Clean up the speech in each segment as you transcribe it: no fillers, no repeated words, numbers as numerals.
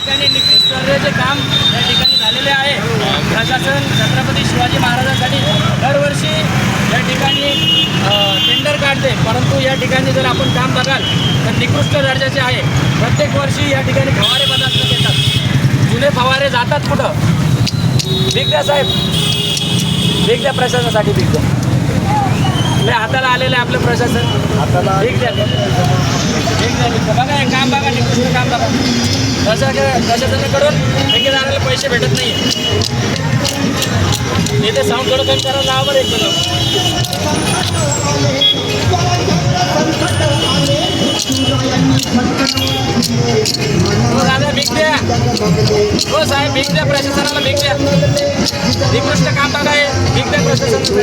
ठिकाणी निकृष्ट दर्जाचे काम या ठिकाणी झालेले आहे। प्रशासन छत्रपती शिवाजी महाराजांसाठी दरवर्षी या ठिकाणी टेंडर काढते, परंतु या ठिकाणी जर आपण काम बघाल तर निकृष्ट दर्जाचे आहे। प्रत्येक वर्षी या ठिकाणी फवारे पदार्थ येतात, जुने फवारे जातात कुठं? भीक द्या साहेब, भीक द्या प्रशासनासाठी, भीक द्या। हाताला आलेलं आहे आपलं प्रशासन, हाताला भीक द्या, भीक द्या। बघा हे काम बघा, निकृष्ट काम बघा। प्रशासनाकडून ठेकेदाराला पैसे भेटत नाही। इथे साऊंड थोडं कमी करायला लावा बरं एक हो दादा भीक द्या, हो साहेब भीक द्या, प्रशासनाला भीक द्या। निकृष्ट काम बघा हे, भीक द्या प्रशासनासाठी।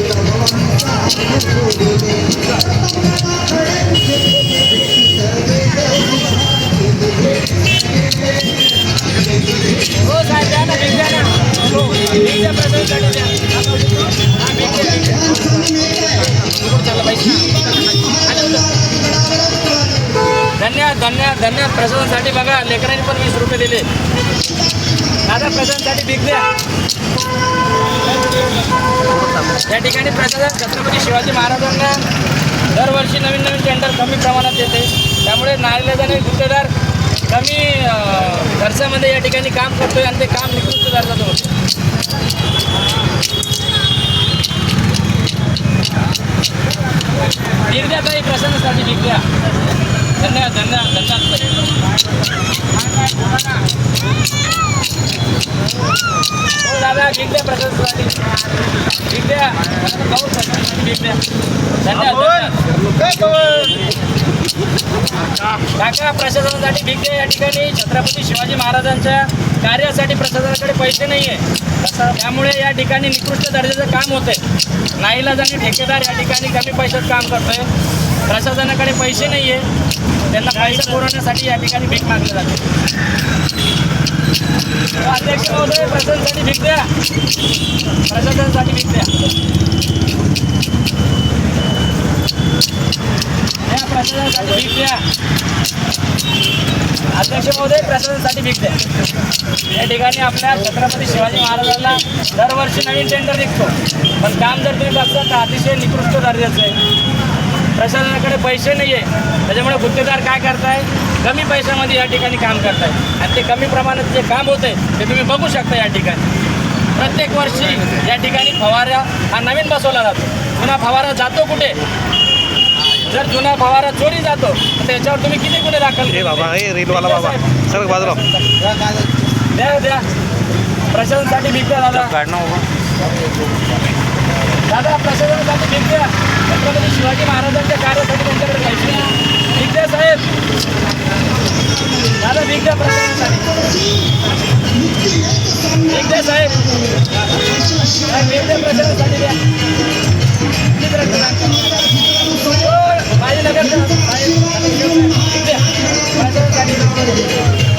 हो साहेब द्या ना, भीक द्या ना, हो भीक द्या प्रशासनासाठी द्या। हां भीक द्या, भीक द्या। चाललं पाहिजे। धन्यवाद धन्यवाद धन्यवाद प्रशासनासाठी। बघा लेकरांनी पण 20 रुपये दिले। दादा प्रशासनासाठी भीक द्या। या ठिकाणी प्रशासन छत्रपती शिवाजी महाराजांना दरवर्षी नवीन नवीन टेंडर कमी प्रमाणात देते, त्यामुळे नाईलाजाने गुत्तेदार कमी खर्चामध्ये या ठिकाणी काम करतोय आणि ते काम निकृष्ट दर्जाचं होतं। भीक द्या ताई, प्रशासनासाठी भीक द्या। धन्यवाद धन्यवाद धन्यवाद। हो दादा भीक द्या प्रशासनासाठी, भीक द्या, भाऊ प्रशासनासाठी भीक द्या। धन्यवाद काका प्रशासनासाठी भीक द्या। या ठिकाणी छत्रपती शिवाजी महाराजांच्या कार्यासाठी प्रशासनाकडे पैसे नाही आहे, त्यामुळे या ठिकाणी निकृष्ट दर्जाचं काम होतंय। नाईलाजाने ठेकेदार या ठिकाणी कमी पैशात काम करतोय, प्रशासनाकडे पैसे नाही आहे, त्यांना पैसे पुरवण्यासाठी या ठिकाणी भीक मागली जाते। अध्यक्ष महोदय प्रशासनासाठी भीक द्या, प्रशासनासाठी भीक द्या। प्रशासनासाठी भीक द्या। अध्यक्ष महोदय प्रशासनासाठी भीक द्या। या ठिकाणी आपल्या छत्रपती शिवाजी महाराजांना दरवर्षी नवीन टेंडर निघतो, पण काम जर तुम्ही बघता तर अतिशय निकृष्ट दर्जाचं आहे। प्रशासनाकडे पैसे नाही आहे, त्याच्यामुळे गुत्तेदार काय करताय, कमी पैशामध्ये या ठिकाणी काम करताय आणि ते कमी प्रमाणात जे काम होते ते तुम्ही बघू शकता। या ठिकाणी प्रत्येक वर्षी या ठिकाणी फवारा हा नवीन बसवला जातो, जुना फवारा जातो कुठे? जर जुना फवारा चोरी जातो तर त्याच्यावर तुम्ही किती गुन्हे दाखल केले? बाबा हे रेलवाला बाबा सर बाजूला द्या द्या, प्रशासनासाठी भीक द्या दादा। दादा प्रशासनासाठी भीक द्या, छत्रपती शिवाजी महाराजांच्या कार्यासाठी त्यांच्याकडे पैसे नाही। भीक द्या साहेब, दादा भीक द्या प्रशासनासाठी, भीक द्या साहेब, भीक द्या प्रशासनासाठी द्या। माझे नगर भीक द्या प्रशासनासाठी।